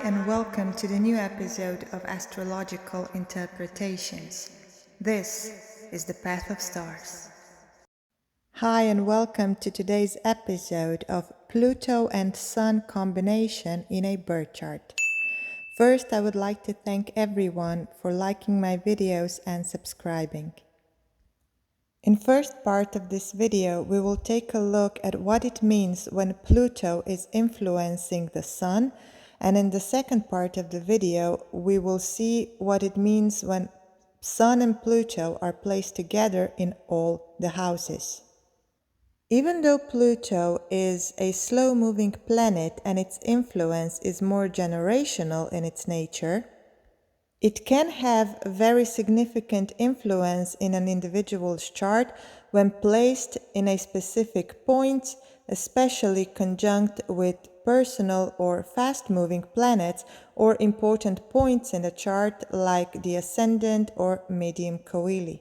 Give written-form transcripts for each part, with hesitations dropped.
and welcome to the new episode of Astrological Interpretations. This is the Path of Stars. Hi, and welcome to today's episode of Pluto and Sun combination in a birth chart. First, I would like to thank everyone for liking my videos and subscribing. In first part of this video, we will take a look at what it means when Pluto is influencing the Sun, and in the second part of the video, we will see what it means when Sun and Pluto are placed together in all the houses. Even though Pluto is a slow-moving planet and its influence is more generational in its nature, it can have a very significant influence in an individual's chart when placed in a specific point, especially conjunct with personal or fast-moving planets or important points in the chart like the ascendant or medium coeli.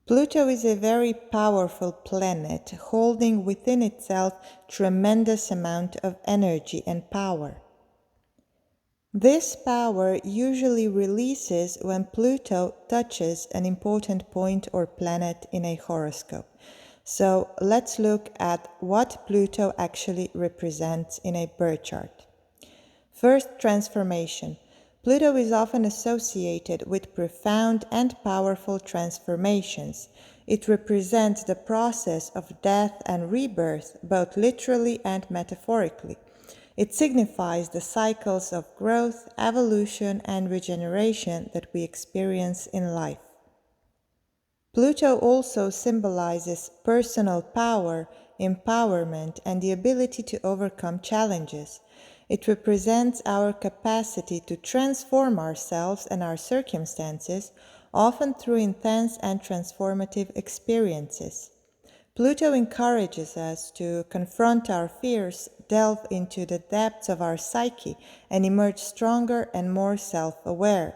Pluto is a very powerful planet, holding within itself tremendous amount of energy and power. This power usually releases when Pluto touches an important point or planet in a horoscope. So let's look at what Pluto actually represents in a birth chart. First, transformation. Pluto is often associated with profound and powerful transformations. It represents the process of death and rebirth, both literally and metaphorically. It signifies the cycles of growth, evolution, and regeneration that we experience in life. Pluto also symbolizes personal power, empowerment, and the ability to overcome challenges. It represents our capacity to transform ourselves and our circumstances, often through intense and transformative experiences. Pluto encourages us to confront our fears, delve into the depths of our psyche, and emerge stronger and more self-aware.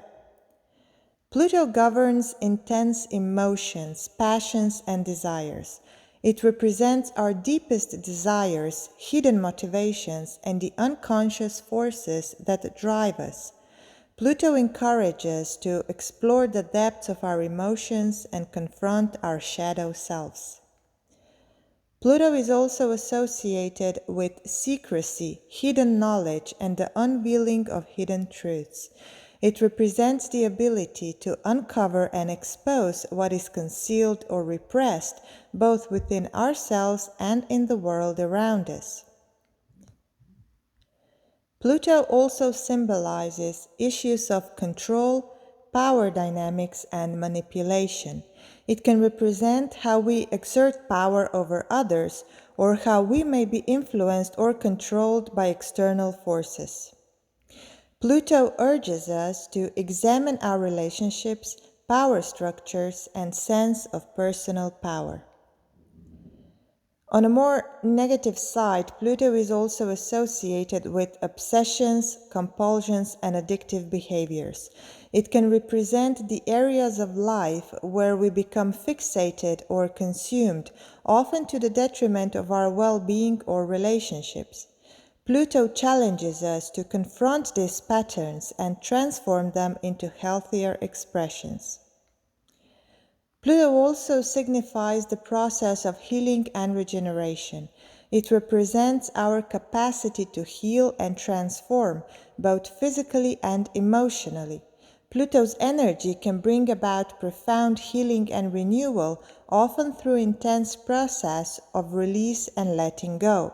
Pluto governs intense emotions, passions, and desires. It represents our deepest desires, hidden motivations, and the unconscious forces that drive us. Pluto encourages to explore the depths of our emotions and confront our shadow selves. Pluto is also associated with secrecy, hidden knowledge, and the unveiling of hidden truths. It represents the ability to uncover and expose what is concealed or repressed, both within ourselves and in the world around us. Pluto also symbolizes issues of control, power dynamics, and manipulation. It can represent how we exert power over others, or how we may be influenced or controlled by external forces. Pluto urges us to examine our relationships, power structures, and sense of personal power. On a more negative side, Pluto is also associated with obsessions, compulsions, and addictive behaviors. It can represent the areas of life where we become fixated or consumed, often to the detriment of our well-being or relationships. Pluto challenges us to confront these patterns and transform them into healthier expressions. Pluto also signifies the process of healing and regeneration. It represents our capacity to heal and transform, both physically and emotionally. Pluto's energy can bring about profound healing and renewal, often through intense process of release and letting go.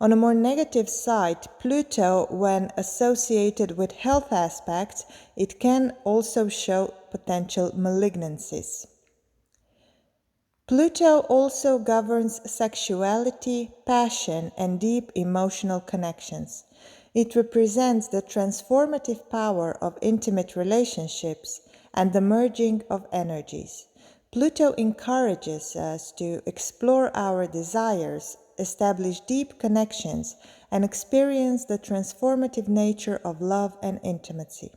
On a more negative side, Pluto, when associated with health aspects, it can also show potential malignancies. Pluto also governs sexuality, passion, and deep emotional connections. It represents the transformative power of intimate relationships and the merging of energies. Pluto encourages us to explore our desires, establish deep connections, and experience the transformative nature of love and intimacy.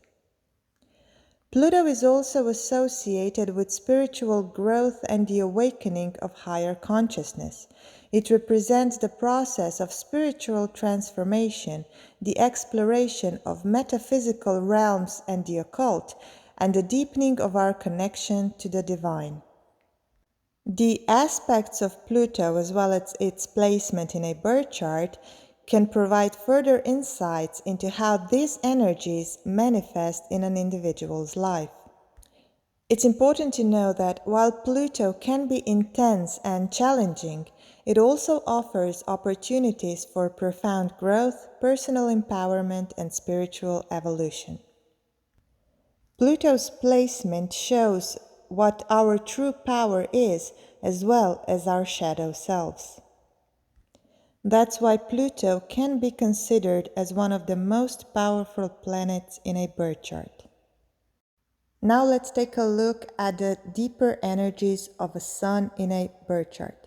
Pluto is also associated with spiritual growth and the awakening of higher consciousness. It represents the process of spiritual transformation, the exploration of metaphysical realms and the occult, and the deepening of our connection to the divine. The aspects of Pluto, as well as its placement in a birth chart, can provide further insights into how these energies manifest in an individual's life. It's important to know that while Pluto can be intense and challenging, it also offers opportunities for profound growth, personal empowerment, and spiritual evolution. Pluto's placement shows what our true power is, as well as our shadow selves. That's why Pluto can be considered as one of the most powerful planets in a birth chart. Now let's take a look at the deeper energies of a sun in a birth chart.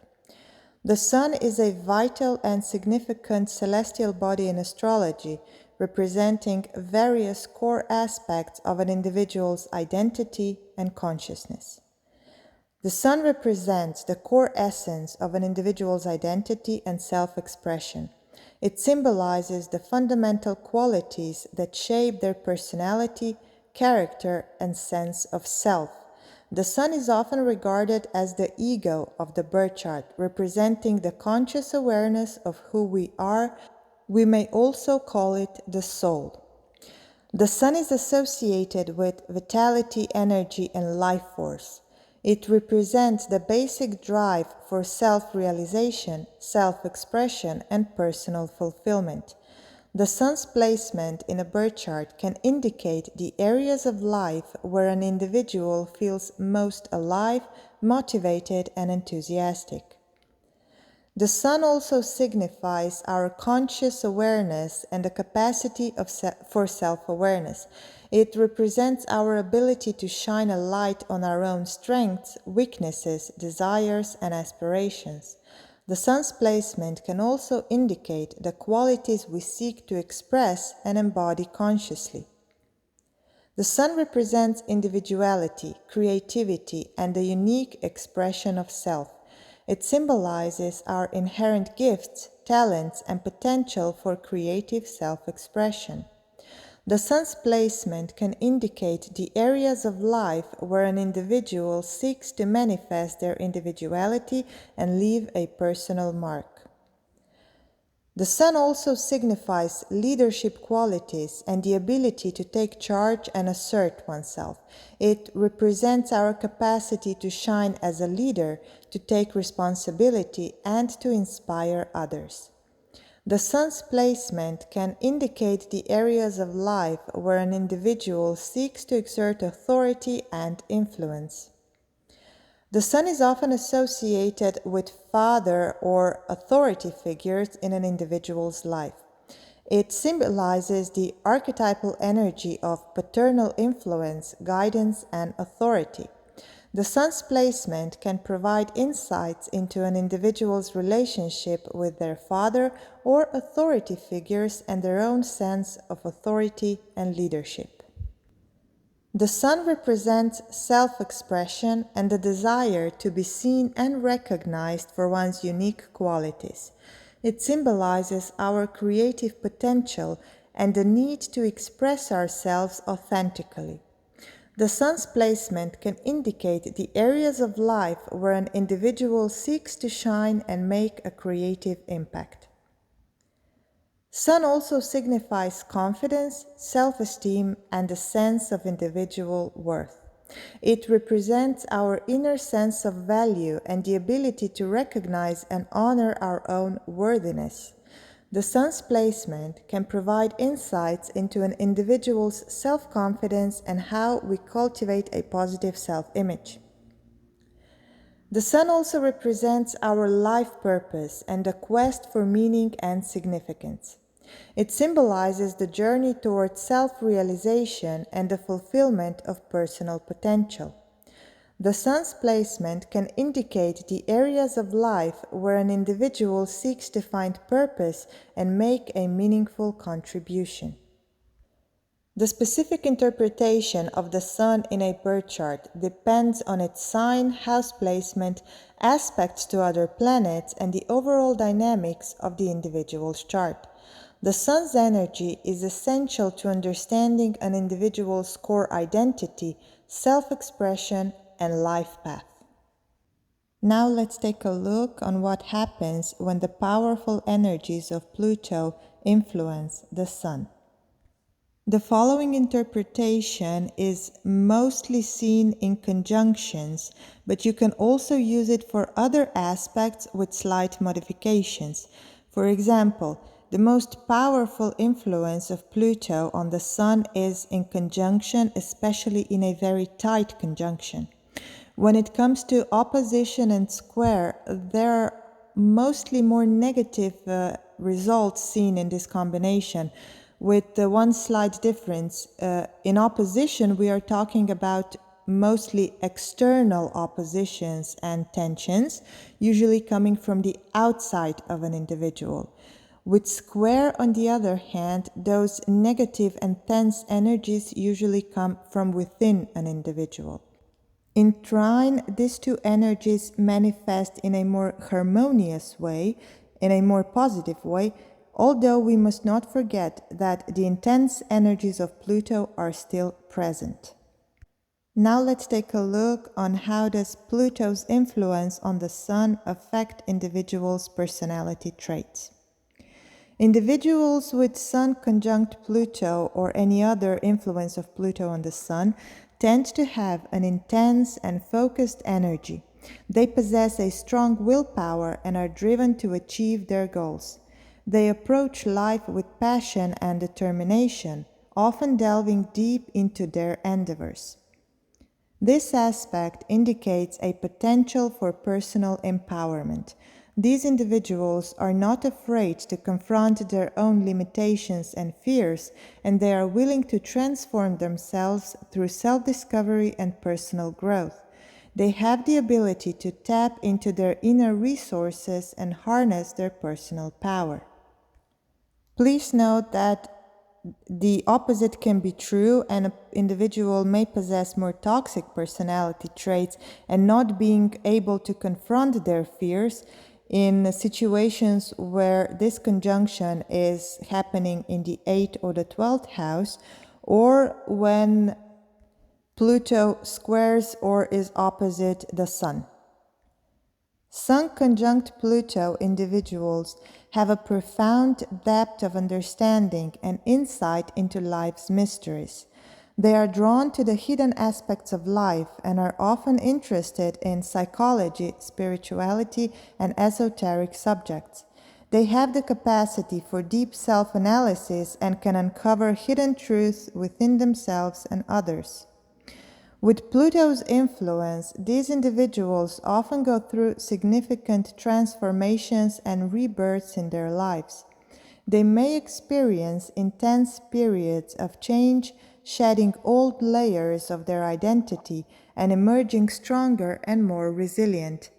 The sun is a vital and significant celestial body in astrology, representing various core aspects of an individual's identity and consciousness. The sun represents the core essence of an individual's identity and self-expression. It symbolizes the fundamental qualities that shape their personality, character, and sense of self. The sun is often regarded as the ego of the birth chart, representing the conscious awareness of who we are. We may also call it the soul. The sun is associated with vitality, energy, and life force. It represents the basic drive for self-realization, self-expression, and personal fulfillment. The sun's placement in a birth chart can indicate the areas of life where an individual feels most alive, motivated, and enthusiastic. The sun also signifies our conscious awareness and the capacity for self-awareness. It represents our ability to shine a light on our own strengths, weaknesses, desires, and aspirations. The sun's placement can also indicate the qualities we seek to express and embody consciously. The sun represents individuality, creativity, and the unique expression of self. It symbolizes our inherent gifts, talents, and potential for creative self-expression. The sun's placement can indicate the areas of life where an individual seeks to manifest their individuality and leave a personal mark. The sun also signifies leadership qualities and the ability to take charge and assert oneself. It represents our capacity to shine as a leader, to take responsibility, and to inspire others. The sun's placement can indicate the areas of life where an individual seeks to exert authority and influence. The sun is often associated with father or authority figures in an individual's life. It symbolizes the archetypal energy of paternal influence, guidance, and authority. The sun's placement can provide insights into an individual's relationship with their father or authority figures and their own sense of authority and leadership. The sun represents self-expression and the desire to be seen and recognized for one's unique qualities. It symbolizes our creative potential and the need to express ourselves authentically. The sun's placement can indicate the areas of life where an individual seeks to shine and make a creative impact. Sun also signifies confidence, self-esteem, and a sense of individual worth. It represents our inner sense of value and the ability to recognize and honor our own worthiness. The sun's placement can provide insights into an individual's self-confidence and how we cultivate a positive self-image. The sun also represents our life purpose and the quest for meaning and significance. It symbolizes the journey towards self-realization and the fulfillment of personal potential. The sun's placement can indicate the areas of life where an individual seeks to find purpose and make a meaningful contribution. The specific interpretation of the Sun in a birth chart depends on its sign, house placement, aspects to other planets, and the overall dynamics of the individual's chart. The Sun's energy is essential to understanding an individual's core identity, self-expression, and life path. Now let's take a look on what happens when the powerful energies of Pluto influence the Sun. The following interpretation is mostly seen in conjunctions, but you can also use it for other aspects with slight modifications. For example, the most powerful influence of Pluto on the Sun is in conjunction, especially in a very tight conjunction. When it comes to opposition and square, there are mostly more negative results seen in this combination, with the one slight difference. In opposition, we are talking about mostly external oppositions and tensions, usually coming from the outside of an individual. With square, on the other hand, those negative and tense energies usually come from within an individual. In trine, these two energies manifest in a more harmonious way, in a more positive way, although we must not forget that the intense energies of Pluto are still present. Now let's take a look on how does Pluto's influence on the Sun affect individuals' personality traits. Individuals with Sun conjunct Pluto or any other influence of Pluto on the Sun tend to have an intense and focused energy. They possess a strong willpower and are driven to achieve their goals. They approach life with passion and determination, often delving deep into their endeavors. This aspect indicates a potential for personal empowerment. These individuals are not afraid to confront their own limitations and fears, and they are willing to transform themselves through self-discovery and personal growth. They have the ability to tap into their inner resources and harness their personal power. Please note that the opposite can be true, and an individual may possess more toxic personality traits and not being able to confront their fears in situations where this conjunction is happening in the 8th or the 12th house, or when Pluto squares or is opposite the Sun. Sun conjunct Pluto individuals have a profound depth of understanding and insight into life's mysteries. They are drawn to the hidden aspects of life and are often interested in psychology, spirituality, and esoteric subjects. They have the capacity for deep self-analysis and can uncover hidden truths within themselves and others. With Pluto's influence, these individuals often go through significant transformations and rebirths in their lives. They may experience intense periods of change, shedding old layers of their identity and emerging stronger and more resilient.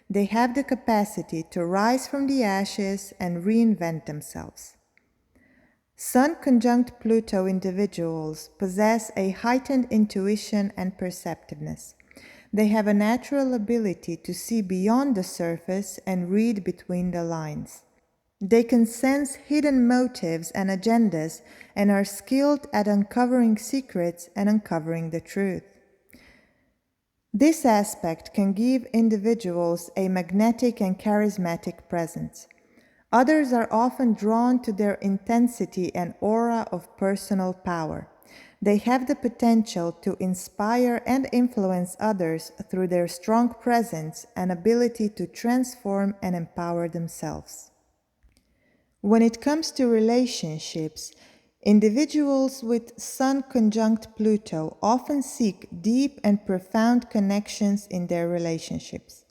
They have the capacity to rise from the ashes and reinvent themselves. Sun conjunct Pluto individuals possess a heightened intuition and perceptiveness. They have a natural ability to see beyond the surface and read between the lines. They can sense hidden motives and agendas and are skilled at uncovering secrets and uncovering the truth. This aspect can give individuals a magnetic and charismatic presence. Others are often drawn to their intensity and aura of personal power. They have the potential to inspire and influence others through their strong presence and ability to transform and empower themselves. When it comes to relationships, individuals with Sun conjunct Pluto often seek deep and profound connections in their relationships.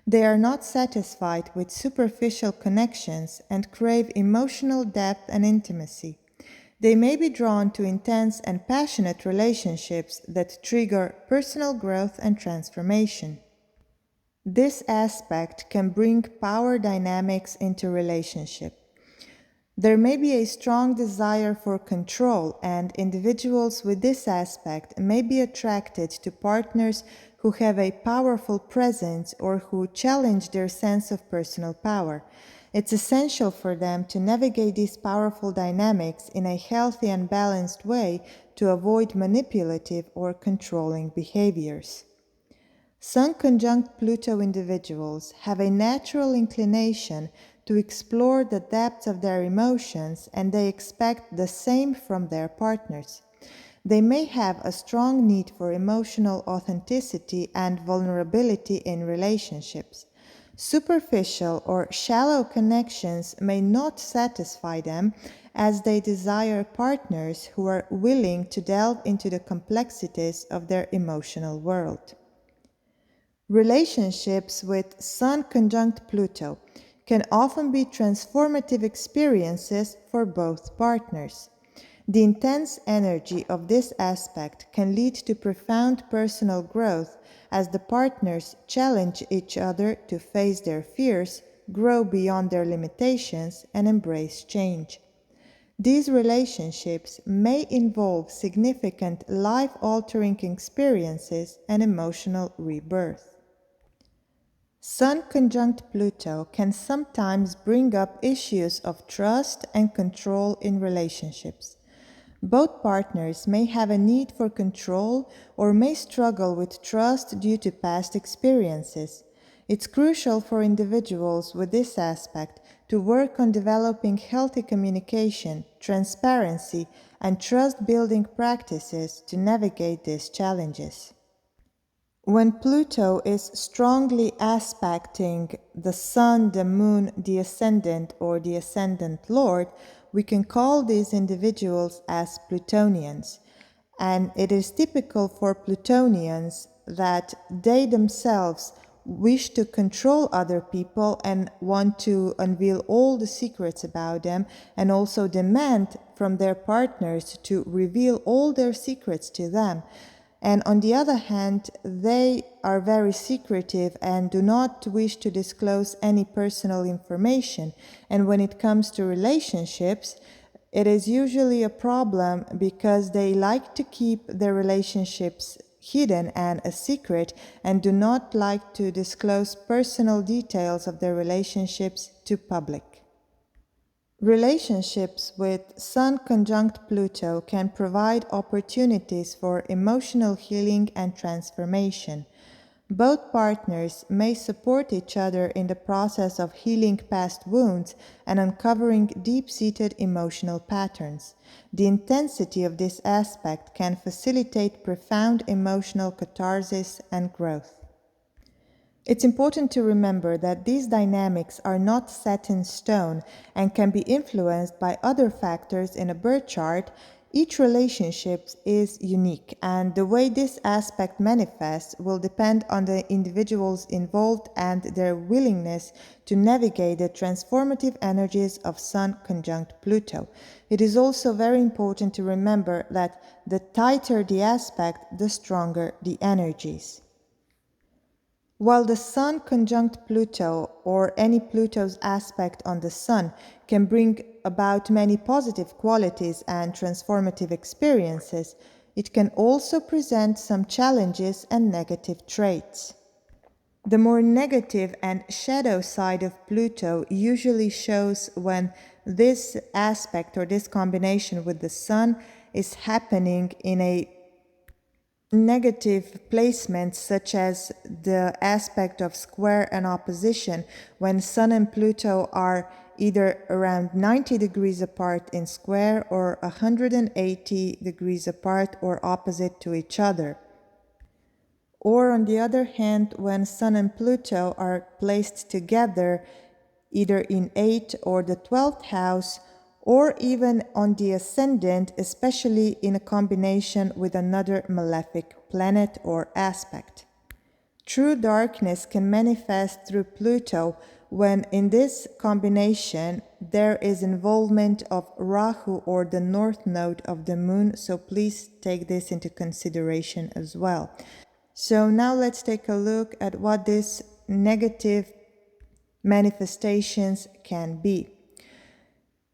They are not satisfied with superficial connections and crave emotional depth and intimacy. They may be drawn to intense and passionate relationships that trigger personal growth and transformation. This aspect can bring power dynamics into relationship. There may be a strong desire for control, and individuals with this aspect may be attracted to partners who have a powerful presence or who challenge their sense of personal power. It's essential for them to navigate these powerful dynamics in a healthy and balanced way to avoid manipulative or controlling behaviors. Sun conjunct Pluto individuals have a natural inclination to explore the depths of their emotions, and they expect the same from their partners. They may have a strong need for emotional authenticity and vulnerability in relationships. Superficial or shallow connections may not satisfy them, as they desire partners who are willing to delve into the complexities of their emotional world. Relationships with Sun conjunct Pluto can often be transformative experiences for both partners. The intense energy of this aspect can lead to profound personal growth as the partners challenge each other to face their fears, grow beyond their limitations, and embrace change. These relationships may involve significant life-altering experiences and emotional rebirth. Sun conjunct Pluto can sometimes bring up issues of trust and control in relationships. Both partners may have a need for control or may struggle with trust due to past experiences. It's crucial for individuals with this aspect to work on developing healthy communication, transparency, and trust-building practices to navigate these challenges. When Pluto is strongly aspecting the Sun, the Moon, the Ascendant, or the Ascendant Lord, we can call these individuals as Plutonians. And it is typical for Plutonians that they themselves wish to control other people and want to unveil all the secrets about them, and also demand from their partners to reveal all their secrets to them. And on the other hand, they are very secretive and do not wish to disclose any personal information. And when it comes to relationships, it is usually a problem because they like to keep their relationships hidden and a secret and do not like to disclose personal details of their relationships to public. Relationships with Sun conjunct Pluto can provide opportunities for emotional healing and transformation. Both partners may support each other in the process of healing past wounds and uncovering deep-seated emotional patterns. The intensity of this aspect can facilitate profound emotional catharsis and growth. It's important to remember that these dynamics are not set in stone and can be influenced by other factors in a birth chart. Each relationship is unique, and the way this aspect manifests will depend on the individuals involved and their willingness to navigate the transformative energies of Sun conjunct Pluto. It is also very important to remember that the tighter the aspect, the stronger the energies. While the Sun conjunct Pluto, or any Pluto's aspect on the Sun, can bring about many positive qualities and transformative experiences, it can also present some challenges and negative traits. The more negative and shadow side of Pluto usually shows when this aspect or this combination with the Sun is happening in a negative placements, such as the aspect of square and opposition, when Sun and Pluto are either around 90 degrees apart in square or 180 degrees apart or opposite to each other. Or on the other hand, when Sun and Pluto are placed together either in 8th or the 12th house, or even on the ascendant, especially in a combination with another malefic planet or aspect. True darkness can manifest through Pluto when in this combination there is involvement of Rahu or the north node of the moon, so please take this into consideration as well. So now let's take a look at what these negative manifestations can be.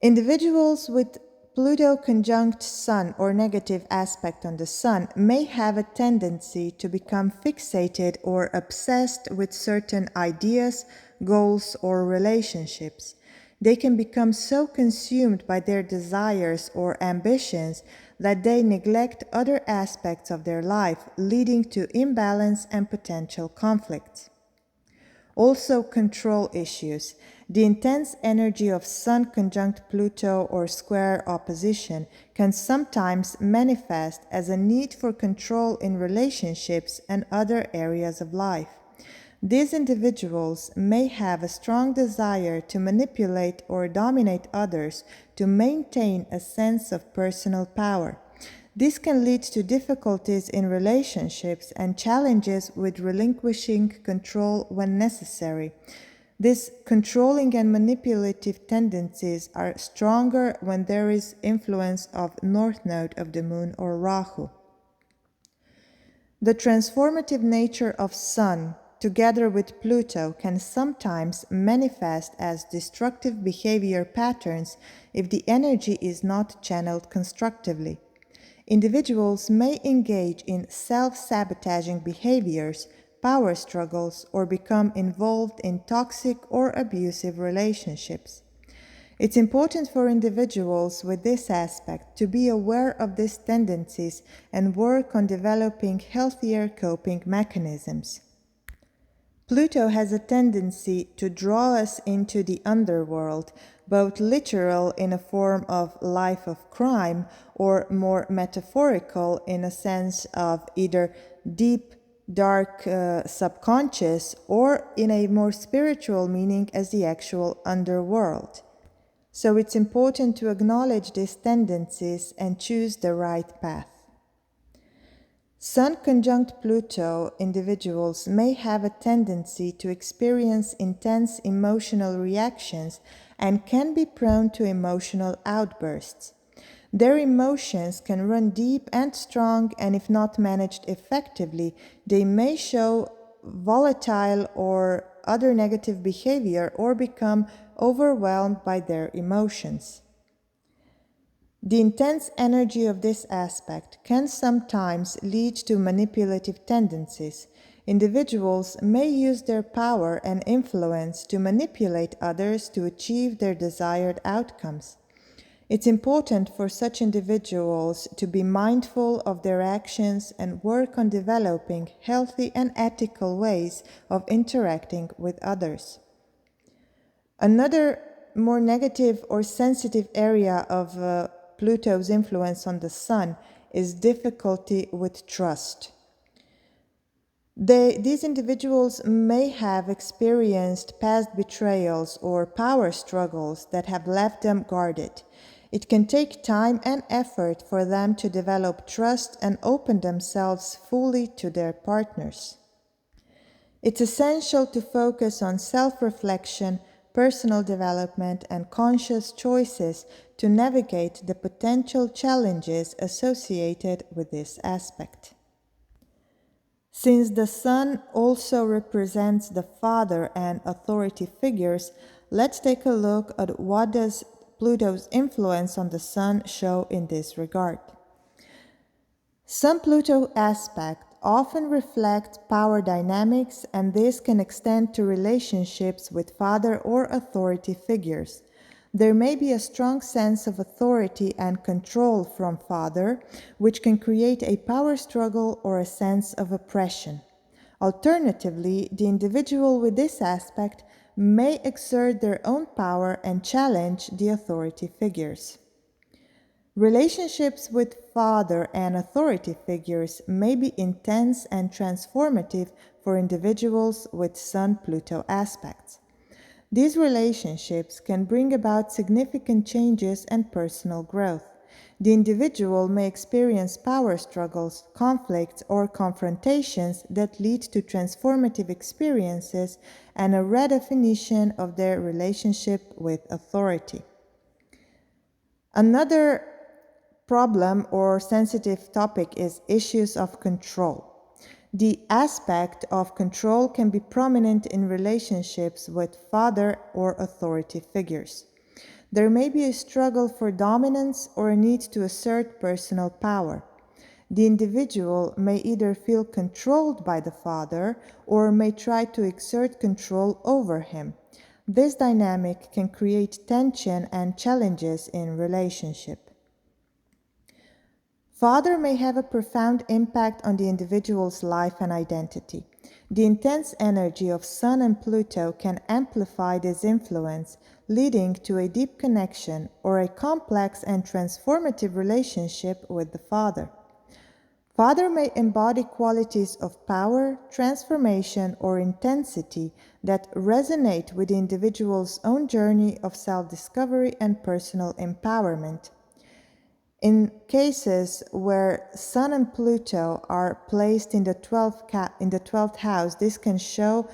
Individuals with Pluto conjunct Sun or negative aspect on the Sun may have a tendency to become fixated or obsessed with certain ideas, goals, or relationships. They can become so consumed by their desires or ambitions that they neglect other aspects of their life, leading to imbalance and potential conflicts. Also, control issues. The intense energy of Sun conjunct Pluto or square opposition can sometimes manifest as a need for control in relationships and other areas of life. These individuals may have a strong desire to manipulate or dominate others to maintain a sense of personal power. This can lead to difficulties in relationships and challenges with relinquishing control when necessary. These controlling and manipulative tendencies are stronger when there is influence of North Node of the Moon or Rahu. The transformative nature of Sun, together with Pluto, can sometimes manifest as destructive behavior patterns if the energy is not channeled constructively. Individuals may engage in self-sabotaging behaviors, power struggles, or become involved in toxic or abusive relationships. It's important for individuals with this aspect to be aware of these tendencies and work on developing healthier coping mechanisms. Pluto has a tendency to draw us into the underworld, both literal in a form of life of crime or more metaphorical in a sense of either deep, dark subconscious or in a more spiritual meaning as the actual underworld. So it's important to acknowledge these tendencies and choose the right path. Sun conjunct Pluto individuals may have a tendency to experience intense emotional reactions and can be prone to emotional outbursts. Their emotions can run deep and strong, and if not managed effectively, they may show volatile or other negative behavior or become overwhelmed by their emotions. The intense energy of this aspect can sometimes lead to manipulative tendencies. Individuals may use their power and influence to manipulate others to achieve their desired outcomes. It's important for such individuals to be mindful of their actions and work on developing healthy and ethical ways of interacting with others. Another more negative or sensitive area of Pluto's influence on the Sun is difficulty with trust. These individuals may have experienced past betrayals or power struggles that have left them guarded. It can take time and effort for them to develop trust and open themselves fully to their partners. It's essential to focus on self-reflection, personal development, and conscious choices to navigate the potential challenges associated with this aspect. Since the Sun also represents the father and authority figures, let's take a look at what does Pluto's influence on the Sun show in this regard. Some Pluto aspects often reflect power dynamics, and this can extend to relationships with father or authority figures. There may be a strong sense of authority and control from father, which can create a power struggle or a sense of oppression. Alternatively, the individual with this aspect may exert their own power and challenge the authority figures. Relationships with father and authority figures may be intense and transformative for individuals with Sun-Pluto aspects. These relationships can bring about significant changes and personal growth. The individual may experience power struggles, conflicts, or confrontations that lead to transformative experiences and a redefinition of their relationship with authority. Another problem or sensitive topic is issues of control. The aspect of control can be prominent in relationships with father or authority figures. There may be a struggle for dominance or a need to assert personal power. The individual may either feel controlled by the father or may try to exert control over him. This dynamic can create tension and challenges in relationship. Father may have a profound impact on the individual's life and identity. The intense energy of Sun and Pluto can amplify this influence, leading to a deep connection or a complex and transformative relationship with the father. Father may embody qualities of power, transformation, or intensity that resonate with the individual's own journey of self-discovery and personal empowerment. In cases where Sun and Pluto are placed in the 12th house, this can show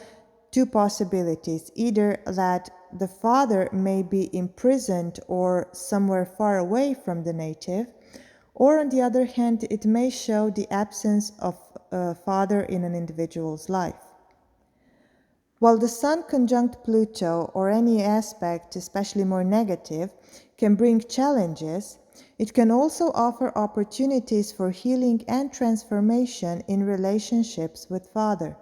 two possibilities: either that the father may be imprisoned or somewhere far away from the native, or on the other hand, it may show the absence of a father in an individual's life. While the Sun conjunct Pluto, or any aspect, especially more negative, can bring challenges, it can also offer opportunities for healing and transformation in relationships with Father.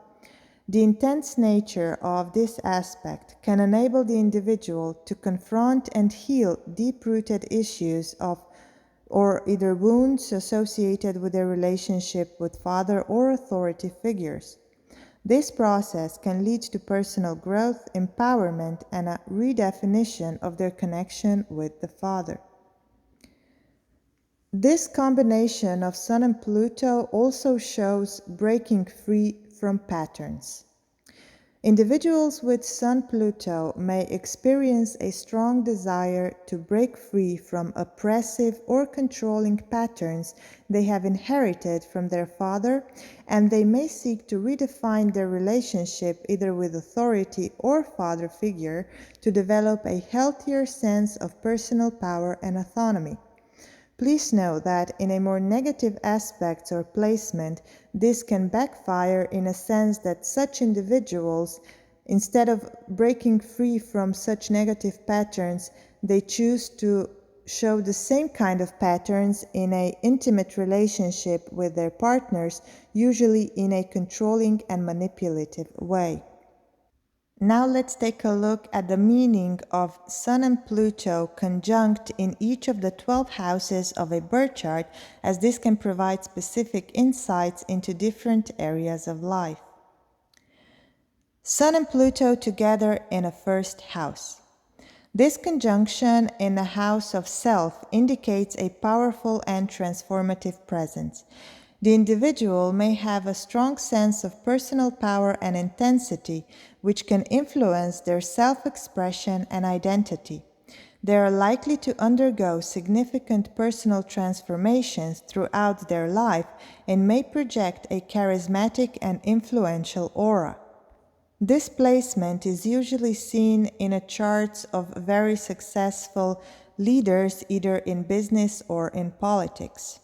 The intense nature of this aspect can enable the individual to confront and heal deep-rooted issues or either wounds associated with their relationship with Father or authority figures. This process can lead to personal growth, empowerment, and a redefinition of their connection with the Father. This combination of Sun and Pluto also shows breaking free from patterns. Individuals with Sun-Pluto may experience a strong desire to break free from oppressive or controlling patterns they have inherited from their father, and they may seek to redefine their relationship either with authority or father figure to develop a healthier sense of personal power and autonomy. Please note that in a more negative aspect or placement, this can backfire in a sense that such individuals, instead of breaking free from such negative patterns, they choose to show the same kind of patterns in an intimate relationship with their partners, usually in a controlling and manipulative way. Now let's take a look at the meaning of Sun and Pluto conjunct in each of the 12 houses of a birth chart, as this can provide specific insights into different areas of life. Sun and Pluto together in a first house. This conjunction in the house of self indicates a powerful and transformative presence. The individual may have a strong sense of personal power and intensity, which can influence their self-expression and identity. They are likely to undergo significant personal transformations throughout their life and may project a charismatic and influential aura. This placement is usually seen in a charts of very successful leaders, either in business or in politics.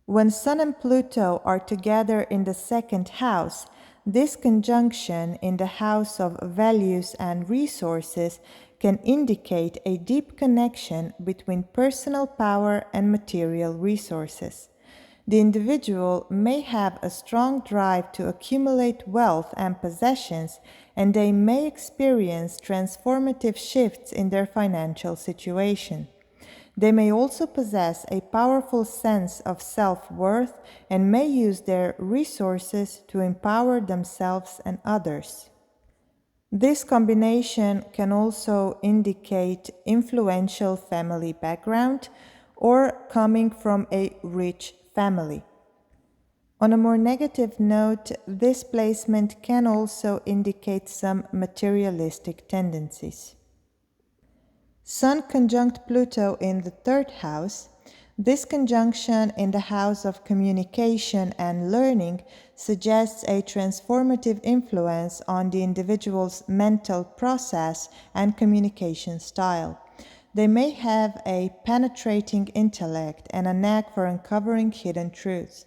When Sun and Pluto are together in the second house, this conjunction in the house of values and resources can indicate a deep connection between personal power and material resources. The individual may have a strong drive to accumulate wealth and possessions, and they may experience transformative shifts in their financial situation. They may also possess a powerful sense of self-worth and may use their resources to empower themselves and others. This combination can also indicate influential family background or coming from a rich family. On a more negative note, this placement can also indicate some materialistic tendencies. Sun conjunct Pluto in the third house. This conjunction in the house of communication and learning suggests a transformative influence on the individual's mental process and communication style. They may have a penetrating intellect and a knack for uncovering hidden truths.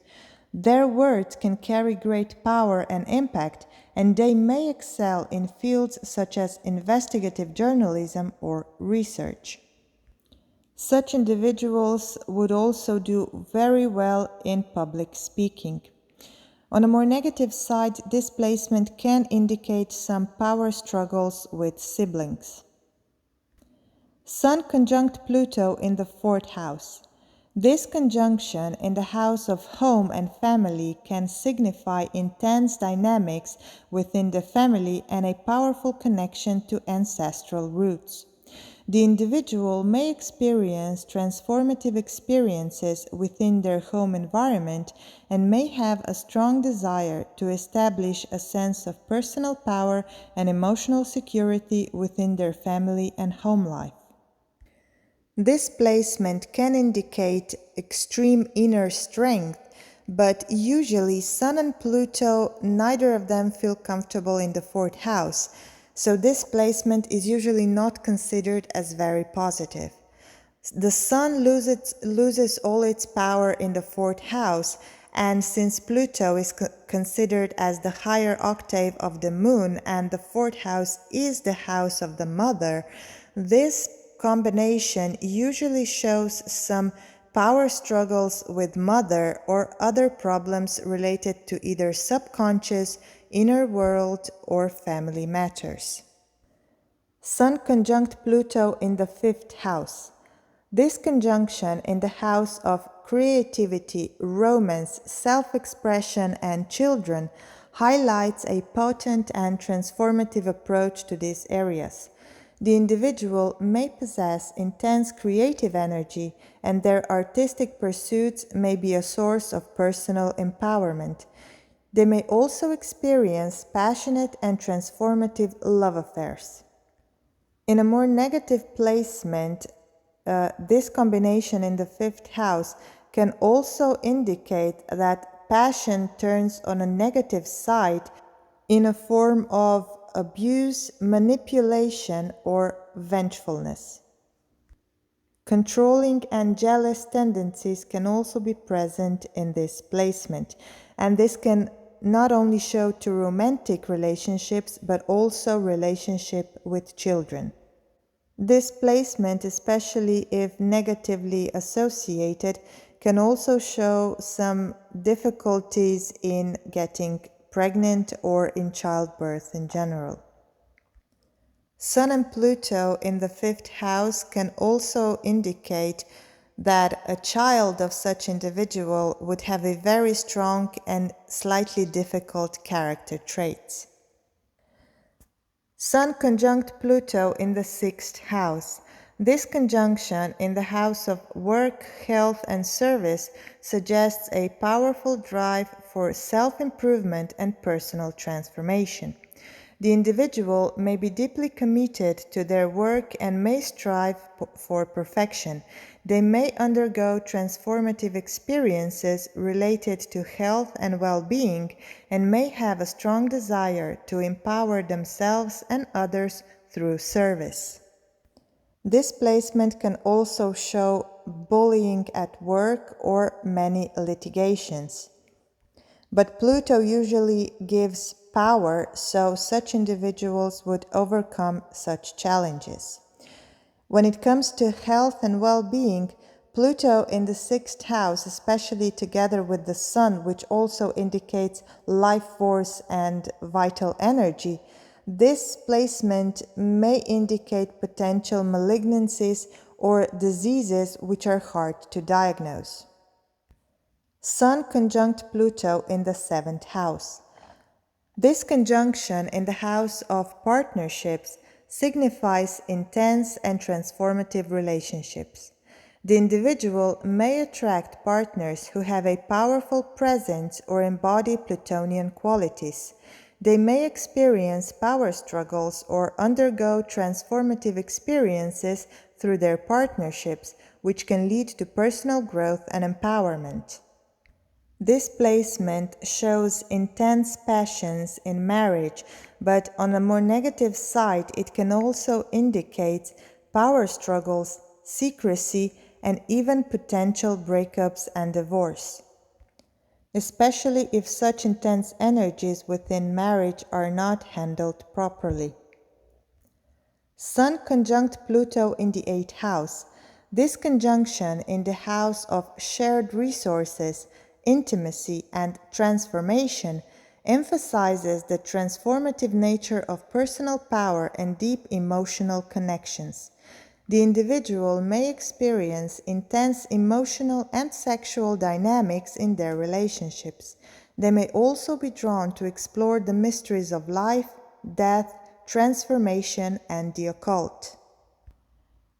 Their words can carry great power and impact, and they may excel in fields such as investigative journalism or research. Such individuals would also do very well in public speaking. On a more negative side, this placement can indicate some power struggles with siblings. Sun conjunct Pluto in the fourth house. This conjunction in the house of home and family can signify intense dynamics within the family and a powerful connection to ancestral roots. The individual may experience transformative experiences within their home environment and may have a strong desire to establish a sense of personal power and emotional security within their family and home life. This placement can indicate extreme inner strength, but usually Sun and Pluto, neither of them feel comfortable in the fourth house, so this placement is usually not considered as very positive. The Sun loses all its power in the fourth house, and since Pluto is considered as the higher octave of the Moon and the fourth house is the house of the Mother, this combination usually shows some power struggles with Mother or other problems related to either subconscious, inner world, or family matters. Sun conjunct Pluto in the fifth house. This conjunction in the house of creativity, romance, self-expression, and children highlights a potent and transformative approach to these areas. The individual may possess intense creative energy, and their artistic pursuits may be a source of personal empowerment. They may also experience passionate and transformative love affairs. In a more negative placement, this combination in the fifth house can also indicate that passion turns on a negative side in a form of abuse, manipulation, or vengefulness. Controlling and jealous tendencies can also be present in this placement, and this can not only show to romantic relationships but also relationship with children. This placement, especially if negatively associated, can also show some difficulties in getting pregnant or in childbirth in general. Sun and Pluto in the fifth house can also indicate that a child of such individual would have a very strong and slightly difficult character traits. Sun conjunct Pluto in the sixth house. This conjunction in the house of work, health, and service suggests a powerful drive for self-improvement and personal transformation. The individual may be deeply committed to their work and may strive for perfection. They may undergo transformative experiences related to health and well-being and may have a strong desire to empower themselves and others through service. This placement can also show bullying at work or many litigations. But Pluto usually gives power, so such individuals would overcome such challenges. When it comes to health and well-being, Pluto in the sixth house, especially together with the Sun, which also indicates life force and vital energy, this placement may indicate potential malignancies or diseases which are hard to diagnose. Sun conjunct Pluto in the seventh house. This conjunction in the house of partnerships signifies intense and transformative relationships. The individual may attract partners who have a powerful presence or embody Plutonian qualities. They may experience power struggles or undergo transformative experiences through their partnerships, which can lead to personal growth and empowerment. This placement shows intense passions in marriage, but on a more negative side, it can also indicate power struggles, secrecy, and even potential breakups and divorce. especially if such intense energies within marriage are not handled properly. Sun conjunct Pluto in the 8th house. This conjunction in the house of shared resources, intimacy, and transformation emphasizes the transformative nature of personal power and deep emotional connections. The individual may experience intense emotional and sexual dynamics in their relationships. They may also be drawn to explore the mysteries of life, death, transformation, and the occult.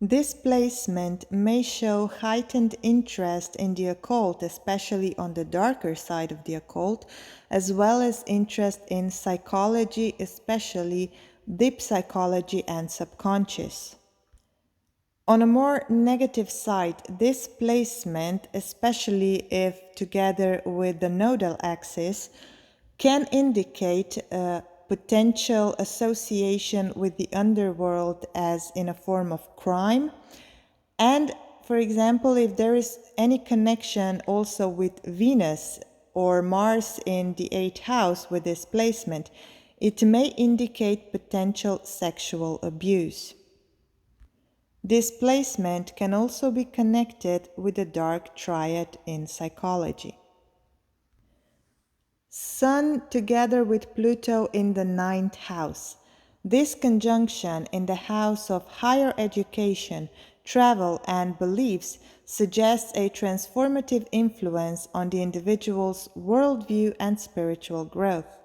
This placement may show heightened interest in the occult, especially on the darker side of the occult, as well as interest in psychology, especially deep psychology and subconscious. On a more negative side, this placement, especially if together with the nodal axis, can indicate a potential association with the underworld as in a form of crime. And, for example, if there is any connection also with Venus or Mars in the 8th house with this placement, it may indicate potential sexual abuse. This placement can also be connected with the dark triad in psychology. Sun together with Pluto in the 9th house. This conjunction in the house of higher education, travel, and beliefs suggests a transformative influence on the individual's worldview and spiritual growth.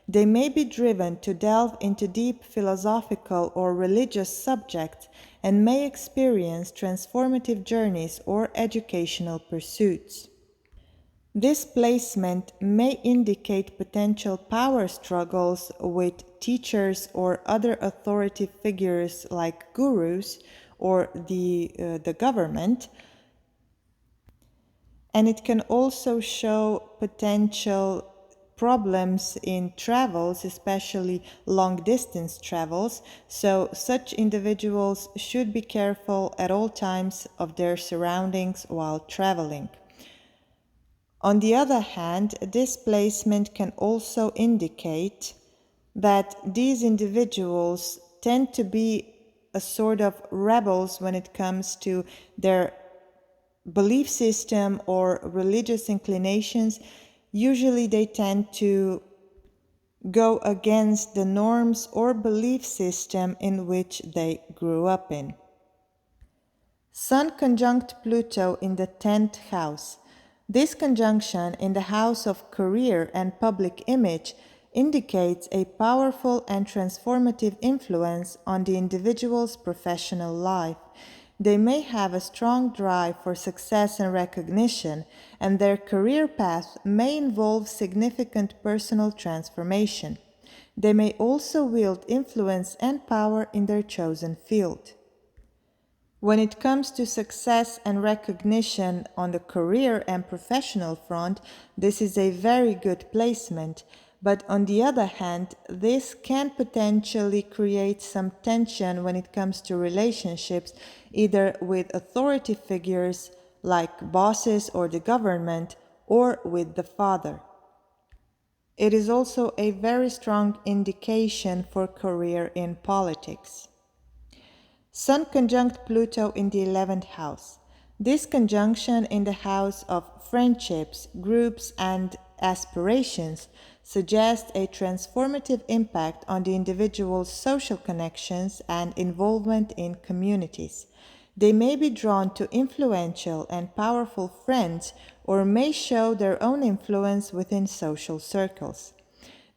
They may be driven to delve into deep philosophical or religious subjects and may experience transformative journeys or educational pursuits. This placement may indicate potential power struggles with teachers or other authority figures like gurus or the government, and it can also show potential problems in travels, especially long distance travels, so such individuals should be careful at all times of their surroundings while traveling. On the other hand, this placement can also indicate that these individuals tend to be a sort of rebels when it comes to their belief system or religious inclinations. Usually they tend to go against the norms or belief system in which they grew up in. Sun conjunct Pluto in the 10th house. This conjunction in the house of career and public image indicates a powerful and transformative influence on the individual's professional life. They may have a strong drive for success and recognition, and their career path may involve significant personal transformation. They may also wield influence and power in their chosen field. When it comes to success and recognition on the career and professional front, this is a very good placement. But on the other hand, this can potentially create some tension when it comes to relationships, either with authority figures like bosses or the government, or with the father. It is also a very strong indication for career in politics. Sun conjunct Pluto in the 11th house. This conjunction in the house of friendships, groups, and aspirations suggests a transformative impact on the individual's social connections and involvement in communities. They may be drawn to influential and powerful friends or may show their own influence within social circles.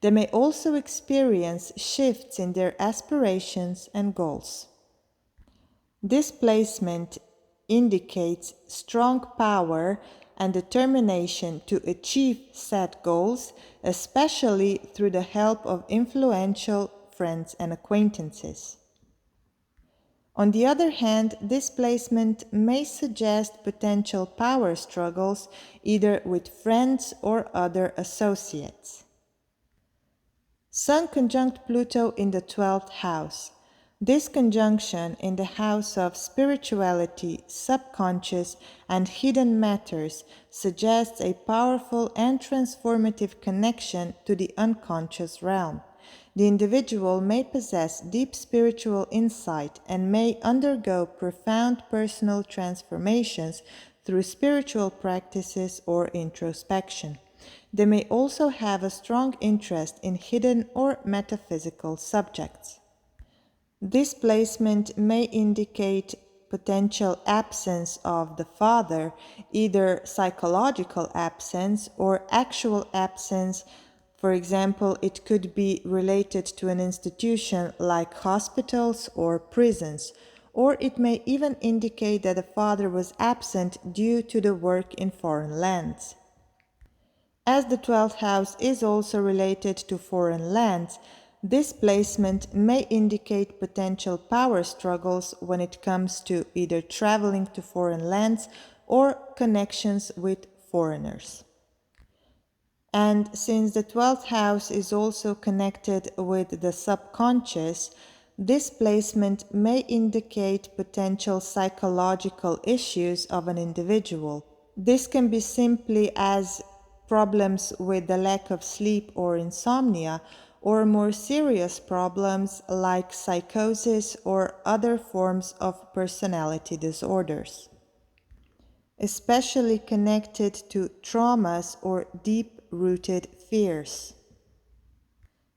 They may also experience shifts in their aspirations and goals. This placement indicates strong power and determination to achieve set goals, especially through the help of influential friends and acquaintances. On the other hand, this placement may suggest potential power struggles either with friends or other associates. Sun conjunct Pluto in the 12th house. This conjunction in the house of spirituality, subconscious, and hidden matters suggests a powerful and transformative connection to the unconscious realm. The individual may possess deep spiritual insight and may undergo profound personal transformations through spiritual practices or introspection. They may also have a strong interest in hidden or metaphysical subjects. This placement may indicate potential absence of the father, either psychological absence or actual absence. For example, it could be related to an institution like hospitals or prisons, or it may even indicate that the father was absent due to the work in foreign lands. As the 12th house is also related to foreign lands, this placement may indicate potential power struggles when it comes to either traveling to foreign lands or connections with foreigners. And since the 12th house is also connected with the subconscious, this placement may indicate potential psychological issues of an individual. This can be simply as problems with the lack of sleep or insomnia, or more serious problems like psychosis or other forms of personality disorders, especially connected to traumas or deep-rooted fears.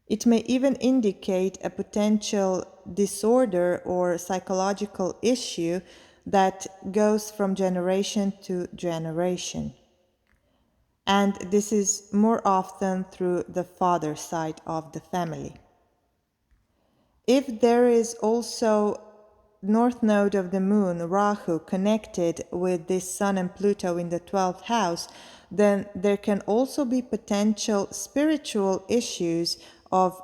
It may even indicate a potential disorder or psychological issue that goes from generation to generation. And this is more often through the father side of the family. If there is also north node of the moon, Rahu, connected with this Sun and Pluto in the 12th house, then there can also be potential spiritual issues of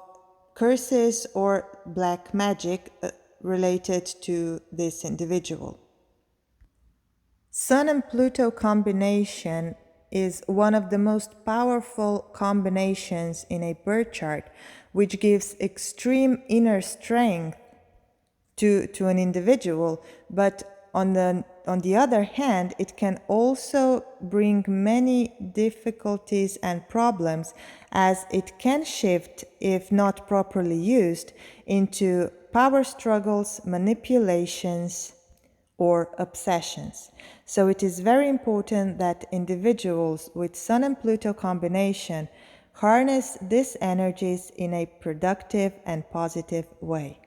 curses or black magic related to this individual. Sun and Pluto combination is one of the most powerful combinations in a birth chart, which gives extreme inner strength to an individual, but on the other hand, it can also bring many difficulties and problems, as it can shift, if not properly used, into power struggles, manipulations, or obsessions. So it is very important that individuals with Sun and Pluto combination harness these energies in a productive and positive way.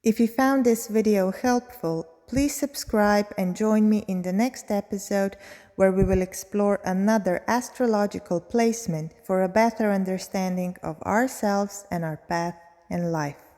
If you found this video helpful, please subscribe and join me in the next episode, where we will explore another astrological placement for a better understanding of ourselves and our path in life.